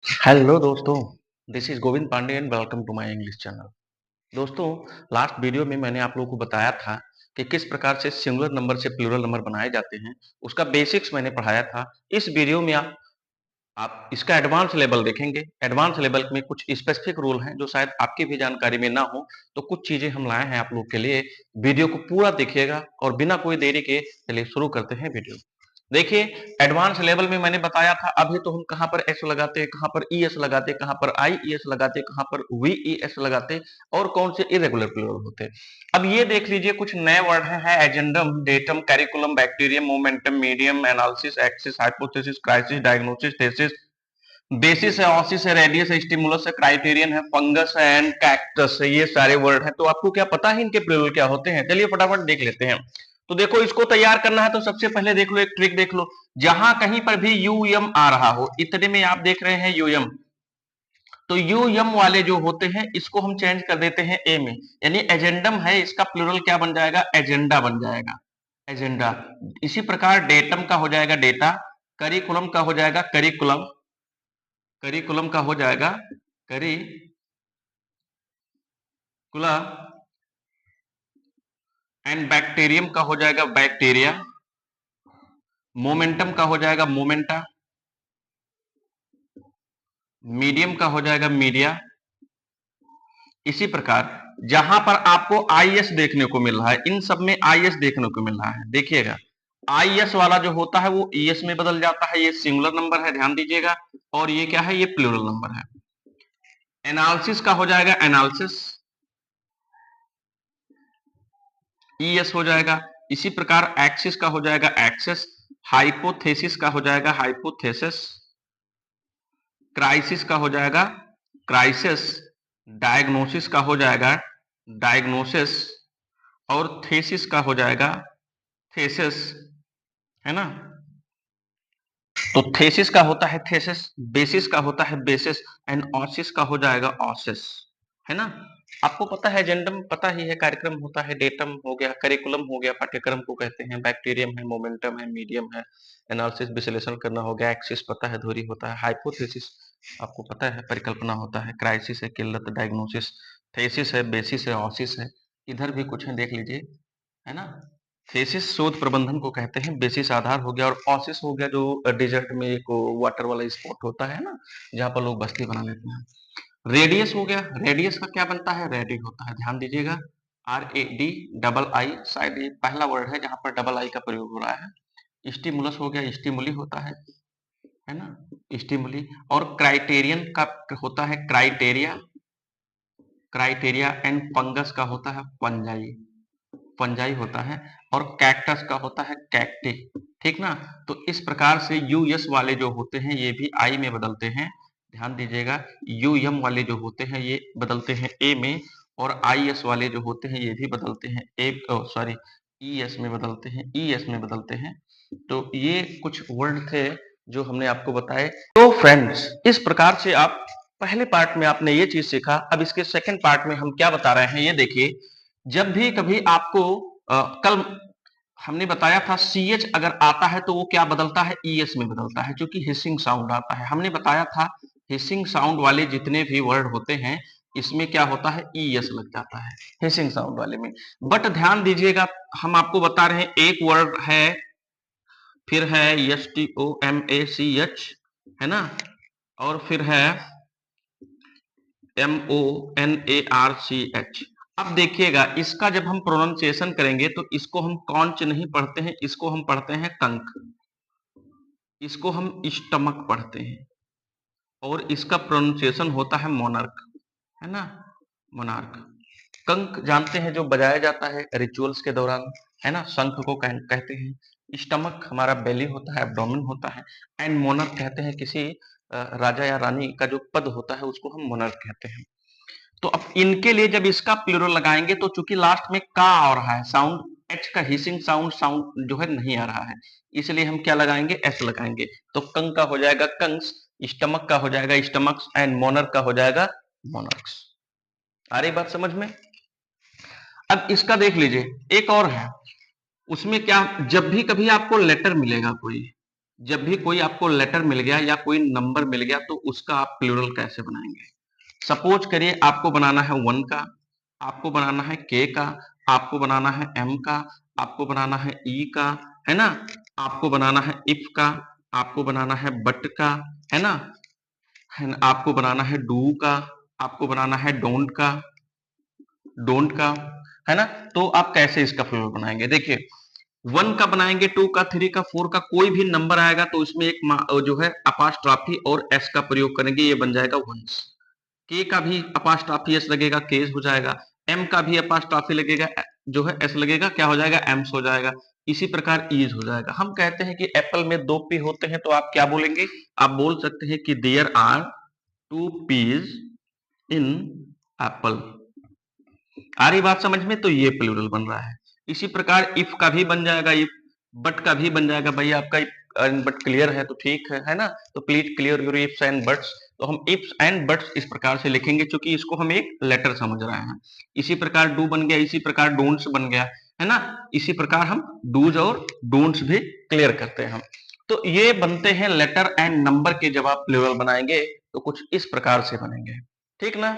Hello दोस्तों, this is Govind Pandey and welcome to my English channel. दोस्तों, last video में मैंने आप लोगों को बताया था कि किस प्रकार से सिंगुलर नंबर से प्लूरल नंबर बनाए जाते हैं। उसका बेसिक्स मैंने पढ़ाया था। इस वीडियो में आप इसका एडवांस लेवल देखेंगे। एडवांस लेवल में कुछ स्पेसिफिक रूल हैं जो शायद आपकी भी जानकारी में ना हो, तो कुछ चीजें हम लाए हैं आप लोग के लिए। वीडियो को पूरा देखिएगा और बिना कोई देरी के चलिए शुरू करते हैं वीडियो। देखिए, एडवांस लेवल में मैंने बताया था। अभी तो हम कहां पर एस लगाते हैं, कहां पर ईएस लगाते हैं, कहां पर आईईएस लगाते हैं, कहां पर वीईएस लगाते हैं और कौन से इरेगुलर प्लूरल होते हैं। अब ये देख लीजिए, कुछ नए वर्ड है agendum, datum, curriculum, bacterium, momentum, medium, analysis, axis, hypothesis, crisis, diagnosis, thesis, basis है, ऑसिस है, रेडियस है, स्टिमुलस है, क्राइटेरियन है, फंगस है एंड कैक्टस है। ये सारे वर्ड हैं। तो आपको क्या पता है इनके प्लूरल क्या होते हैं? चलिए फटाफट देख लेते हैं। तो देखो, इसको तैयार करना है तो सबसे पहले देख लो, एक ट्रिक देख लो। जहां कहीं पर भी यू एम आ रहा हो, इतने में आप देख रहे हैं यू एम, तो यू एम वाले जो होते हैं इसको हम चेंज कर देते हैं ए में। यानी एजेंडम है, इसका प्लूरल क्या बन जाएगा? एजेंडा बन जाएगा, एजेंडा। इसी प्रकार डेटम का हो जाएगा डेटा, करिकुलम का हो जाएगा करिकुलम, करिकुलम का हो जाएगा करिकुला, एंड बैक्टीरियम का हो जाएगा बैक्टीरिया, मोमेंटम का हो जाएगा मोमेंटा, मीडियम का हो जाएगा मीडिया। इसी प्रकार जहां पर आपको आईएस देखने को मिल रहा है, इन सब में आईएस देखने को मिल रहा है। देखिएगा, आईएस वाला जो होता है वो ईएस में बदल जाता है। ये सिंगुलर नंबर है, ध्यान दीजिएगा। और ये क्या है? ये प्लूरल नंबर है। एनालिसिस का हो जाएगा एनालिसिस, ईएस हो जाएगा। इसी प्रकार एक्सिस का हो जाएगा एक्सेस, हाइपोथेसिस का हो जाएगा हाइपोथेसिस, क्राइसिस का हो जाएगा क्राइसिस, डायग्नोसिस का हो जाएगा डायग्नोसिस और थेसिस का हो जाएगा थेसिस, है ना। तो थेसिस का होता है थेसिस, बेसिस का होता है बेसिस एंड ऑसिस का हो जाएगा ऑसिस, है ना। आपको पता है, एजेंडम पता ही है, कार्यक्रम होता है, डेटम हो गया, करिकुलम हो गया, पाठ्यक्रम को कहते हैं, बैक्टीरियम है, मोमेंटम है, मीडियम है, एनालिसिस विश्लेषण करना हो गया, एक्सिस पता है धुरी होता है, हाइपोथेसिस आपको पता है परिकल्पना होता है, क्राइसिस है किल्लत, डायग्नोसिस, थेसिस है, बेसिस है, ऑसिस है। इधर भी कुछ है, देख लीजिए, है ना। थेसिस शोध प्रबंधन को कहते हैं, बेसिस आधार हो गया, और ऑसिस हो गया जो डेजर्ट में एक वाटर वाला स्पॉट होता है ना, जहाँ पर लोग बस्ती बना लेते हैं। रेडियस हो गया, रेडियस का क्या बनता है? रेडिक होता है, ध्यान दीजिएगा। R A D double I, शायद ये पहला वर्ड है जहां पर डबल आई का प्रयोग हो रहा है। स्टिमुलस हो गया, स्टिमुली होता है ना, स्टिमुली। और क्राइटेरियन का होता है क्राइटेरिया, क्राइटेरिया एंड फंगस का होता है फंजाई, फंजाई होता है। और कैक्टस का होता है कैक्टी, ठीक ना। तो इस प्रकार से यूएस वाले जो होते हैं ये भी आई में बदलते हैं, ध्यान दीजिएगा। यूएम वाले जो होते हैं ये बदलते हैं ए में, और आईएस वाले जो होते हैं ये भी बदलते हैं ए, सॉरी, ईएस में बदलते हैं, ईएस में बदलते हैं। तो ये कुछ वर्ड थे जो हमने आपको बताए। तो फ्रेंड्स, इस प्रकार से आप पहले पार्ट में आपने ये चीज सीखा। अब इसके सेकंड पार्ट में हम क्या बता रहे हैं ये देखिए। जब भी कभी आपको कल हमने बताया था सी एच अगर आता है तो वो क्या बदलता है? ईएस में बदलता है, क्योंकि हिसिंग साउंड आता है। हमने बताया था हिसिंग साउंड वाले जितने भी वर्ड होते हैं इसमें क्या होता है? ईएस लग जाता है हिसिंग साउंड वाले में। बट ध्यान दीजिएगा, हम आपको बता रहे हैं एक वर्ड है, फिर है S T O M A C H, है ना, और फिर है M O N A R C H. अब देखिएगा, इसका जब हम प्रोनाउंसिएशन करेंगे तो इसको हम कॉन्च नहीं पढ़ते हैं, इसको हम पढ़ते हैं कंक, इसको हम स्टमक पढ़ते हैं, और इसका प्रोनाउंसिएशन होता है मोनर्क, है ना, मोनार्क। कंक जानते हैं जो बजाया जाता है रिचुअल्स के दौरान, है ना, शंख को कहते हैं। स्टमक हमारा बेली होता है, एब्डोमेन होता है। एंड मोनर्क कहते हैं किसी राजा या रानी का जो पद होता है उसको हम मोनर्क कहते हैं। तो अब इनके लिए जब इसका प्लूरल लगाएंगे तो चूंकि लास्ट में का आ रहा है, साउंड एच का हिसिंग साउंड साउंड जो है नहीं आ रहा है, इसलिए हम क्या लगाएंगे? एस लगाएंगे। तो कंक का हो जाएगा कंस, स्टमक का हो जाएगा स्टमक्स, एंड मोनर्क का हो जाएगा मोनर्क्स। आ रही बात समझ में? अब इसका देख लीजिए, एक और है, उसमें क्या, जब भी कभी आपको लेटर मिलेगा कोई, जब भी कोई आपको लेटर मिल गया या कोई नंबर मिल गया तो उसका आप प्लूरल कैसे बनाएंगे। सपोज करिए आपको बनाना है 1 का, आपको बनाना है के का, आपको बनाना है एम का, आपको बनाना है ई का, है ना, आपको बनाना है इफ का, आपको बनाना है बट का, है ना, आपको बनाना है डू का, आपको बनाना है डोंट का, है ना। तो आप कैसे इसका प्लूरल बनाएंगे। देखिए 1 का बनाएंगे, 2 का, 3 का, 4 का, कोई भी नंबर आएगा तो इसमें एक जो है अपास्ट्रॉफी और एस का प्रयोग करेंगे, ये बन जाएगा वंस। के का भी अपास्ट्रॉफी एस लगेगा, केस हो जाएगा। एम का भी अपास्ट्रॉफी लगेगा, जो है एस लगेगा, क्या हो जाएगा, एम्स हो जाएगा। इसी प्रकार ईज हो जाएगा। हम कहते हैं कि एप्पल में 2 पी होते हैं, तो आप क्या बोलेंगे, आप बोल सकते हैं कि there are 2 peas in apple. आ रही बात समझ में, तो ये प्लूरल बन रहा है। इसी प्रकार इफ का भी बन जाएगा, इफ, बट का भी बन जाएगा। भाई आपका बट क्लियर है तो ठीक है ना। तो please clear your ifs and buts, तो हम इफ्स एंड बट्स इस प्रकार से लिखेंगे, क्योंकि इसको हम एक लेटर समझ रहे हैं। इसी प्रकार डू बन गया, इसी प्रकार डोंट्स बन गया, है ना। इसी प्रकार हम डूज और डोंट्स भी क्लियर करते हैं हम। तो ये बनते हैं लेटर एंड नंबर के। जब आप प्लूरल बनाएंगे तो कुछ इस प्रकार से बनेंगे, ठीक ना।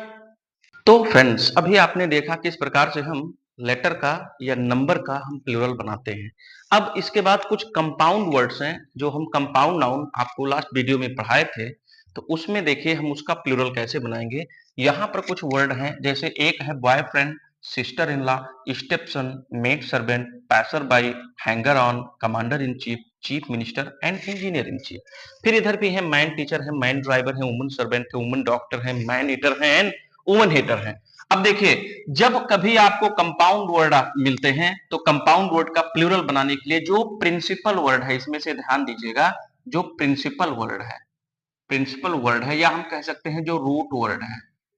तो फ्रेंड्स अभी आपने देखा किस प्रकार से हम लेटर का या नंबर का हम प्लूरल बनाते हैं। अब इसके बाद कुछ कंपाउंड वर्ड्स हैं जो हम कंपाउंड नाउन आपको लास्ट वीडियो में पढ़ाए थे, तो उसमें देखिए हम उसका प्लूरल कैसे बनाएंगे। यहाँ पर कुछ वर्ड हैं, जैसे एक है boyfriend, sister in law, stepson, maid servant, passer by, hanger on, commander in chief, chief minister and engineer in chief. फिर इधर भी है मैन टीचर है, मैन ड्राइवर है, वुमन सर्वेंट है, वुमन डॉक्टर है, मैन ईटर है एंड वुमन हेटर है। अब देखिए जब कभी आपको कंपाउंड वर्ड मिलते हैं तो कंपाउंड वर्ड का प्लूरल बनाने के लिए जो प्रिंसिपल वर्ड है, इसमें से ध्यान दीजिएगा, जो प्रिंसिपल वर्ड है, या हम कह सकते हैं जो रूट वर्ड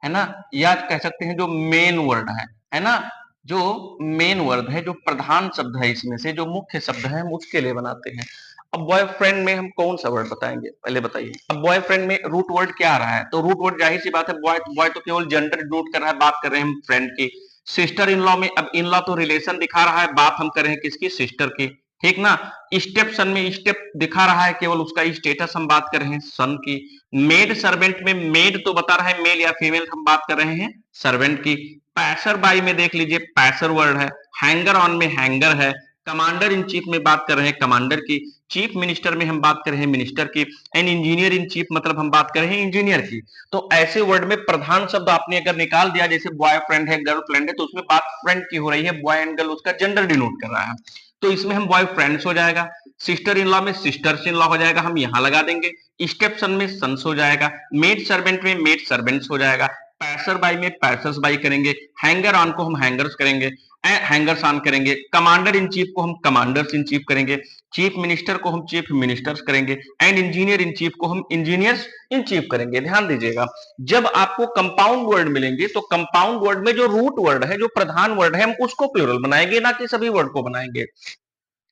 है ना, या कह सकते हैं जो मेन वर्ड है ना, जो मेन वर्ड है, जो प्रधान शब्द है, इसमें से जो मुख्य शब्द है, हम उसके लिए बनाते हैं। अब बॉयफ्रेंड में हम कौन सा वर्ड बताएंगे, पहले बताइए। अब बॉयफ्रेंड में रूट वर्ड क्या आ रहा है, तो रूट वर्ड जाहिर सी बात है, बॉय, बॉय तो केवल जेंडर डिनोट कर रहा है, बात कर रहे हैं हम फ्रेंड की। सिस्टर इन लॉ में, अब इन लॉ तो रिलेशन दिखा रहा है, बात हम कर रहे हैं किसकी, सिस्टर की, ठीक ना। स्टेप सन में स्टेप दिखा रहा है, केवल उसका स्टेटस हम बात कर रहे हैं सन की। मेड सर्वेंट में मेड तो बता रहा है मेल या फीमेल, हम बात कर रहे हैं सर्वेंट की। पैसर बाई में देख लीजिए पैसर वर्ड है। हैंगर ऑन में हैंगर है। कमांडर इन चीफ में बात कर रहे हैं कमांडर की। चीफ मिनिस्टर में हम बात कर रहे हैं मिनिस्टर की। एंड इंजीनियर इन चीफ मतलब हम बात कर रहे हैं इंजीनियर की। तो ऐसे वर्ड में प्रधान शब्द आपने अगर निकाल दिया, जैसे बॉयफ्रेंड है, गर्लफ्रेंड है, तो उसमें बात फ्रेंड की हो रही है, बॉय एंड गर्ल उसका जेंडर डिनोट कर रहा है, तो इसमें हम बॉय फ्रेंड्स हो जाएगा। सिस्टर इन लॉ में सिस्टर्स इन लॉ हो जाएगा, हम यहां लगा देंगे। स्टेप सन में सन्स हो जाएगा। मेड सर्वेंट में मेड सर्वेंट्स हो जाएगा। पैसर बाई में पैसर्स बाई करेंगे। हैंगर ऑन को हम हैंगर्स करेंगे, हैंगर्स ऑन करेंगे। कमांडर इन चीफ को हम कमांडर्स इन चीफ करेंगे। चीफ मिनिस्टर को हम चीफ मिनिस्टर्स करेंगे। एंड इंजीनियर इन चीफ को हम इंजीनियर्स इन चीफ करेंगे। ध्यान दीजिएगा, जब आपको कंपाउंड वर्ड मिलेंगे तो कंपाउंड वर्ड में जो रूट वर्ड है, जो प्रधान वर्ड है, हम उसको प्लूरल बनाएंगे, ना कि सभी वर्ड को बनाएंगे।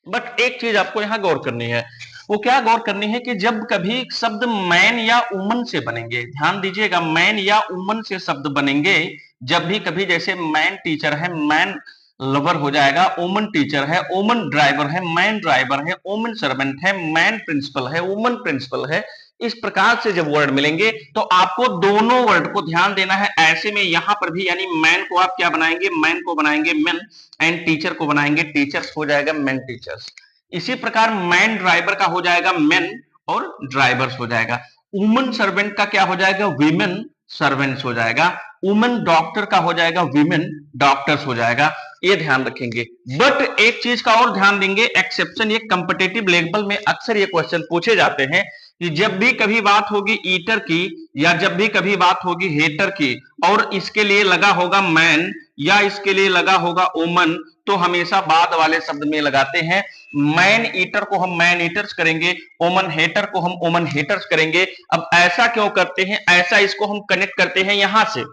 बट एक चीज आपको यहां गौर करनी है, वो क्या गौर करनी है कि जब कभी शब्द मैन या उमन से बनेंगे, ध्यान दीजिएगा, मैन या उमन से शब्द बनेंगे, जब भी कभी, जैसे मैन टीचर है, मैन लवर हो जाएगा, ओमन टीचर है, ओमन ड्राइवर है, मैन ड्राइवर है, ओमन सर्वेंट है, मैन प्रिंसिपल है, वुमन प्रिंसिपल है। इस प्रकार से जब वर्ड मिलेंगे तो आपको दोनों वर्ड को ध्यान देना है। ऐसे में यहां पर भी, यानी मैन को आप क्या बनाएंगे, मैन को बनाएंगे मैन, एंड टीचर को बनाएंगे टीचर्स, हो जाएगा मैन टीचर्स। इसी प्रकार मैन ड्राइवर का हो जाएगा मैन और ड्राइवर्स हो जाएगा। वुमन सर्वेंट का क्या हो जाएगा, वीमेन सर्वेंट्स हो जाएगा। वुमन डॉक्टर का हो जाएगा वीमेन डॉक्टर्स हो जाएगा। ये ध्यान रखेंगे। बट एक चीज का और ध्यान देंगे, एक्सेप्शन, ये कॉम्पिटिटिव लेवल में अक्सर ये क्वेश्चन पूछे जाते हैं कि जब भी कभी बात होगी ईटर की, या जब भी कभी बात होगी हेटर की, और इसके लिए लगा होगा मैन या इसके लिए लगा होगा ओमन, तो हमेशा बाद वाले शब्द में लगाते हैं। मैन ईटर को हम मैन ईटर्स करेंगे, ओमन हेटर को हम ओमन हेटर्स करेंगे। अब ऐसा क्यों करते हैं, ऐसा इसको हम कनेक्ट करते हैं यहां से।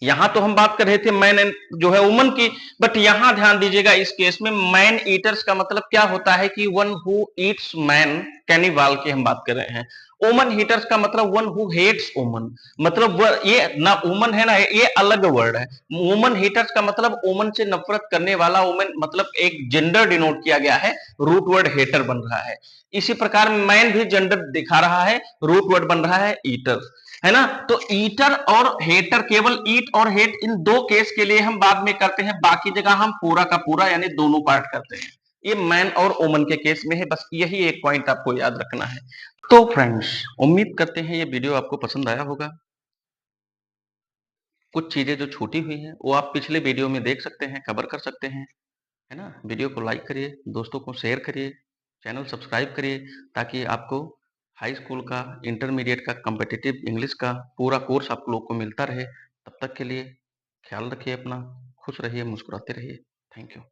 यहां तो हम बात कर रहे थे मैन एंड जो है वुमन की, बट यहां ध्यान दीजिएगा, इस केस में मैन ईटर्स का मतलब क्या होता है कि वन हु ईट्स मैन, कैनिवाल की हम बात कर रहे हैं। वुमन हेटर्स का मतलब वन हु हेट्स वुमन, मतलब ये ना वुमन है ना, ये अलग वर्ड है। वुमन हेटर्स का मतलब वुमन से नफरत करने वाला, वुमन मतलब एक जेंडर डिनोट किया गया है, रूट वर्ड हेटर बन रहा है। इसी प्रकार मैन भी जेंडर दिखा रहा है, रूट वर्ड बन रहा है ईटर, है ना। तो ईटर और हेटर, केवल ईट और हेट इन दो केस के लिए हम बाद में करते हैं, बाकी जगह हम पूरा का पूरा यानी दोनों पार्ट करते हैं। ये मैन और वुमन के केस में है, बस यही एक पॉइंट आपको याद रखना है। तो फ्रेंड्स, उम्मीद करते हैं ये वीडियो आपको पसंद आया होगा। कुछ चीजें जो छूटी हुई हैं वो आप पिछले वीडियो में देख सकते हैं, कवर कर सकते हैं, है ना। वीडियो को लाइक करिए, दोस्तों को शेयर करिए, चैनल सब्सक्राइब करिए, ताकि आपको हाई स्कूल का, इंटरमीडिएट का, कॉम्पिटिटिव इंग्लिश का पूरा कोर्स आप लोग को मिलता रहे। तब तक के लिए ख्याल रखिए अपना, खुश रहिए, मुस्कुराते रहिए। Thank you.